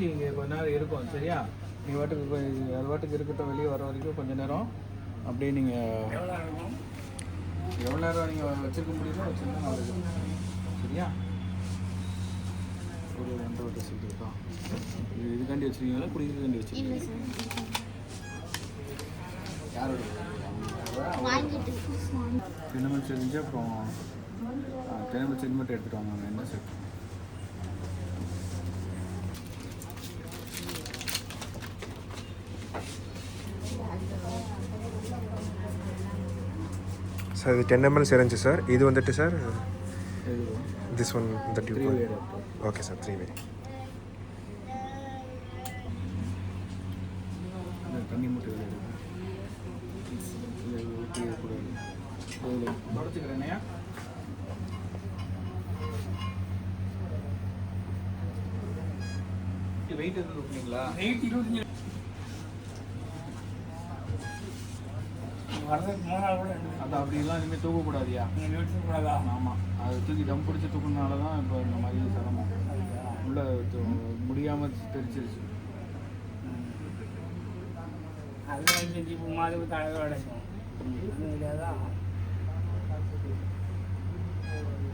ஊசி இங்கே கொஞ்ச நேரம் இருக்கும் சரியா? நீங்கள் வாட்டுக்கு அது வாட்டுக்கு இருக்கட்டும், வெளியே வர வரைக்கும் கொஞ்சம் நேரம் அப்படியே நீங்கள் எவ்வளோ நேரம் நீங்கள் வச்சுருக்க முடியுமோ வச்சுருந்தா நல்லது சரியா? ஒரு 2 வட்ட சீட்டு தான் இதுக்காண்டி வச்சுருக்கீங்களா குடிக்கிறதுக்காண்டி வச்சுருக்கீங்களா? யாரோட தினமல் செஞ்சு அப்புறம் தினமல் செஞ்சு மட்டும் எடுத்துகிட்டு வாங்க என்ன செட். சார் இது 10 ml syringe சார். இது வந்துட்டு சார் திஸ் ஒன் இந்த டியூப். Okay sir 3 way. தண்ணி மட்டும் தொடச்சிக்கிறேனையா? வெயிட் எதுவும் இருக்குங்களா? வெயிட் 25 அது அப்படிலாம் இனிமேல் தூக்கக்கூடாதியா? ஆமாம், அது தூக்கி தம் பிடிச்சி தூக்குனால தான் இப்போ இந்த மாதிரி சிரமம். உள்ள முடியாமல் தெரிச்சிருச்சு.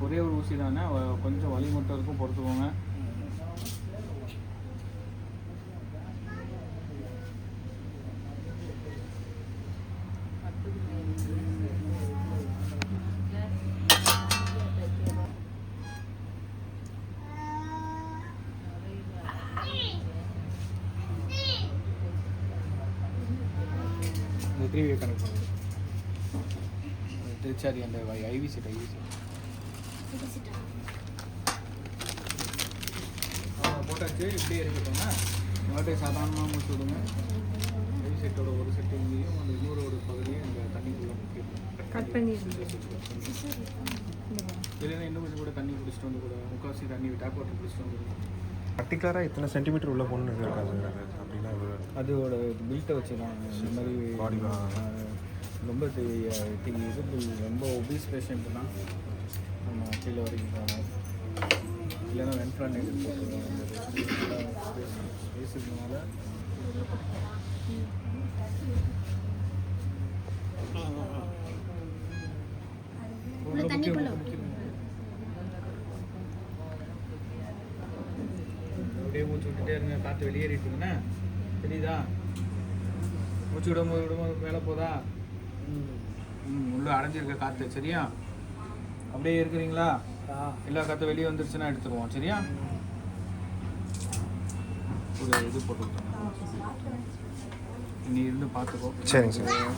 ஒரே ஒரு ஊசி தானே, கொஞ்சம் வலி மட்டும் இருக்கும், பொறுத்துக்கோங்க. இந்த 3 way கனெக்ட் பண்ணுங்க. திருச்சாரி அந்த ஐவி செட் போட்டாச்சு. இப்படியே இருக்கட்டும்னா வாட்டை சாதாரணமாக முடிச்சு விடுங்க. ஐவி செட்டோட ஒரு செட்டு இங்கேயும் அந்த இன்னொரு ஒரு பகுதியும் இந்த தண்ணிக்குள்ளே கட் பண்ணி இல்லைன்னா இன்னும் கொஞ்சம் கூட தண்ணி பிடிச்சிட்டு வந்து கூட முக்கால்வாசி தண்ணி டேப் வாட்டர் பிடிச்சிட்டு வந்து பர்டிகுலராக எத்தனை சென்டிமீட்டர் உள்ள போகணுன்னு இருக்காது அப்படின்னா அதோட பில்ட்டை வச்சுக்கலாம். இந்த மாதிரி பாடி ரொம்ப இது ரொம்ப ஒபீஸ் பேஷண்ட்னா நம்ம கீழே வரைக்கும் போகணும். இல்லைன்னா வென்ட்ரான் இது போட்டுருவோம். பேசுறதுனால அப்படியே மூச்சு விட்டுட்டே இருங்க. காற்று வெளியேறிட்டு இருங்கண்ணே, தெரியுதா? மூச்சு விடும்போது மேலே போதா? உள்ள அடைஞ்சிருக்க காற்று சரியா? அப்படியே இருக்கிறீங்களா? எல்லா காற்று வெளியே வந்துருச்சுன்னா எடுத்துருவோம் சரியா? ஒரு இது போட்டு விட்டோம். நீ இருந்து பார்த்துக்கோ. சரிங்க சார்.